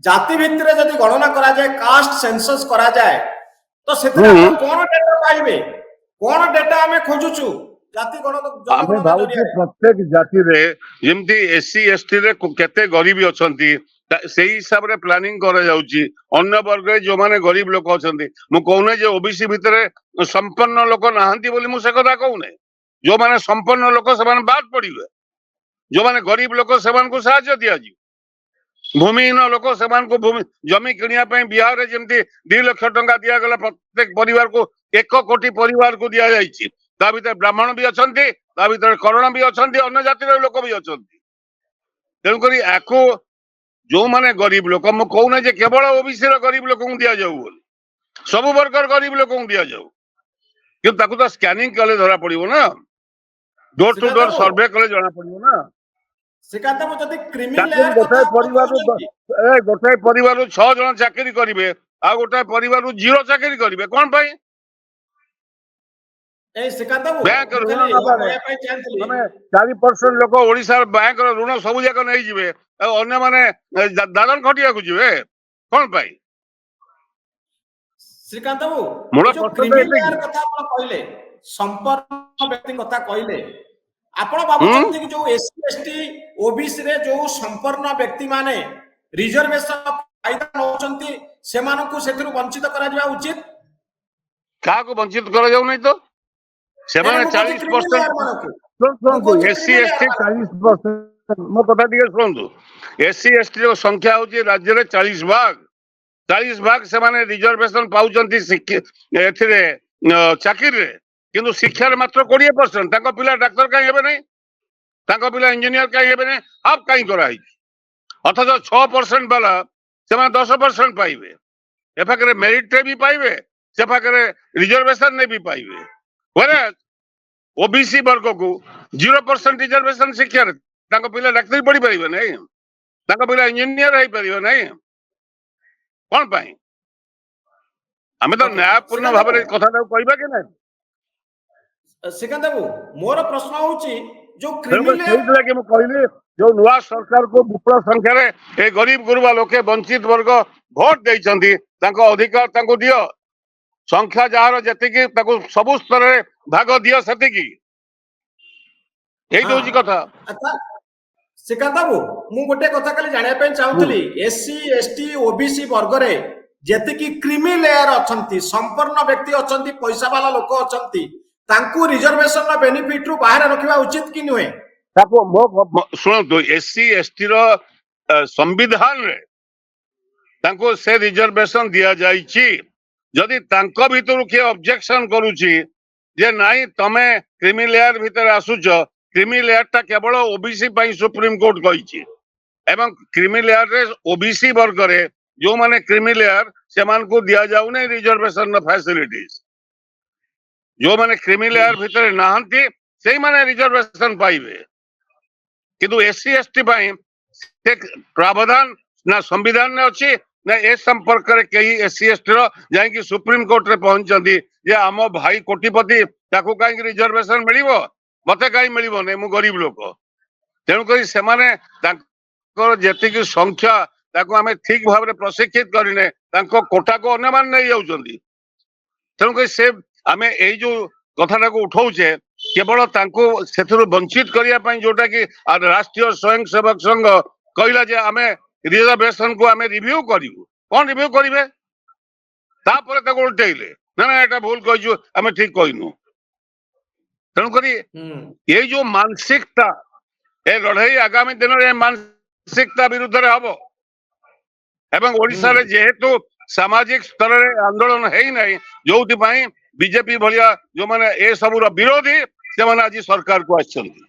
जाति भितर जदि गणना करा जाए कास्ट सेंसस करा जाए तो से कौन डेटा पाइबे कौन डेटा आमे खोजुछु जाति आमे भावुछु प्रत्येक जाति रे जेमती एससी एसटी रे केते गरीब अछंती सेही हिसाब रे प्लानिंग करा जाउची अन्य वर्ग रे जो माने गरीब लोक अछंती मु कहूने जे ओबीसी भितरे संपन्न लोक नाहंती बोली मु से कथा कहूने जो माने संपन्न लोक से माने बाद पड़िबे जो माने गरीब लोक से मान को सहायता दिया जी भूमिहीन लोक से मान को भूमि जमी किनिया पे बिहार रे जेमती 2 लाख टंका दिया गला प्रत्येक परिवार को 1 कोटी परिवार को दिया जायछि ता भीतर ब्राह्मण भी अछंती ता भीतर कर्ण भी अछंती अन्य जाति रे लोक भी अछंती तेनु करी आको जो माने गरीब लोक मु कहूने जे केवल ओबीसी रे गरीब लोक को दिया जाऊ बोली सब वर्ग रे गरीब लोक को दिया जाऊ कि ताकू तो स्कैनिंग कले धरा पड़िबो ना डोर टू डोर सर्वे कले जाना पड़िबो ना सिकांत मु जदी क्रिमिनल लेयर गोटे परिवार 6 जन चाकरी करिवे आ गोटे परिवार 0 चाकरी करिवे कोन भाई ए सिकांत मु बैंक ऋण माने 4% लोक ओडिसा बैंक ऋण सब जाक नै जिवे अन्य माने दादन खटिया को जिवे कोन भाई श्रीकांत बाबू जो क्रिमिनल लेयर कथा आपण कहले संपर्क व्यक्ति कथा कहले आपण बाबू जंती कि जो एससी एसटी ओबीसी रे जो संपूर्ण व्यक्ति माने रिजर्वेशन फायदा नौचंती से मानकु सेथरु वंचित करा दिबा उचित का को वंचित करा जाउ नै तो से माने 40% एससी एसटी 40% मो कथा दिए सुनदु एससी एसटी रो संख्या होची राज्य रे 40 भाग से माने रिजर्वेशन पाउचंती एथिरे चाकरी रे किंतु शिक्षा रे मात्र 20% ताको पिला डॉक्टर काई हेबे नै ताको पिला इंजीनियर काई हेबे नै अब काई करा है अथच 6% वाला से माने 10% पाइबे एफाकरे मेरिट रे भी पाइबे सेफाकरे रिजर्वेशन ने भी पाइबे वरे ओबीसी वर्ग को 0% रिजर्वेशन शिक्षा रे ताको पिला डॉक्टर पढ़ी परिबे नै ताको पिला इंजीनियर है परिबे नै कोन पाई हमें तो न्यायपूर्ण भाव में कथा कहबा के नै सिकंद बाबू मोर प्रश्न होची जो क्रिमिनल लगे मु कहली जो नुआ सरकार को विपुल संख्या रे ए गरीब गुरुबा लोके वंचित वर्ग वोट देइचंती ताको अधिकार ताको दियो संख्या जहार जति की ताको सब स्तर रे भाग दियो सति की एई दोजी कथा अच्छा सिकंद बाबू मु गोटे कथा खाली जानिया पे चाहूतली एससी एसटी ओबीसी वर्ग रे जति की क्रिमिनल लेयर अछंती संपूर्ण व्यक्ति अछंती पैसा वाला लोक अछंती तांकू रिजर्वेशन रा बेनिफिट रु बाहर रखिबा उचित कि नुहे ताको मो सुनो तो एससी एसटी रो संविधान रे तांको से रिजर्वेशन दिया जाईची जदी तांको भीतर के ऑब्जेक्शन करूची जे नाही तमे क्रिमिनल लेयर भीतर आसुच क्रिमिनल लेयर ता केवल ओबीसी पई सुप्रीम कोर्ट कहिची एवं क्रिमिनल लेयर रे ओबीसी वर्ग रे जो माने क्रिमिनल लेयर से मान को दिया जाउ नै रिजर्वेशन फैसिलिटीज जो माने क्रिमिनल लेयर भीतर नाहंती सेही माने रिजर्वेशन पाइबे किंतु एससी एसटी पाई से प्रावधान ना संविधान ने अछि ना ए संपर्क रे कई एससी एसटी रो जाय कि सुप्रीम कोर्ट रे पहुंचंती जे हम भाई कोटिपति ताको काई रिजर्वेशन मिलिबो मते काई मिलिबो नै मु गरीब लोक तेनु करी से माने ताको जेति की संख्या ताको हमें ठीक भाव रे प्रशिक्षित करिने ताको कोटा को अन्य मान नै जाउचंती तेनु करी से आमे एई जो कथाटा को उठाउचे केवल तांको सेथरु वंचित करिया पई जोटा कि राष्ट्रीय स्वयंसेवक संघ कहला जे आमे रिजर्वेशन को आमे रिव्यू करिवु कोन रिव्यू करिवे तापर ताको उल्टेइले ना ना एटा भूल कहिजु आमे ठीक कहिनु तनु करी एई जो मानसिकता ए लड़ाई आगामी दिन रे मानसिकता विरुद्ध रे हबो एवं ओडिसा रे जेहेतु सामाजिक स्तर रे आंदोलन हेई नै जोथि पई बीजेपी भलिया जो माने ए सबुर विरोधी से माने आज सरकार को आछंती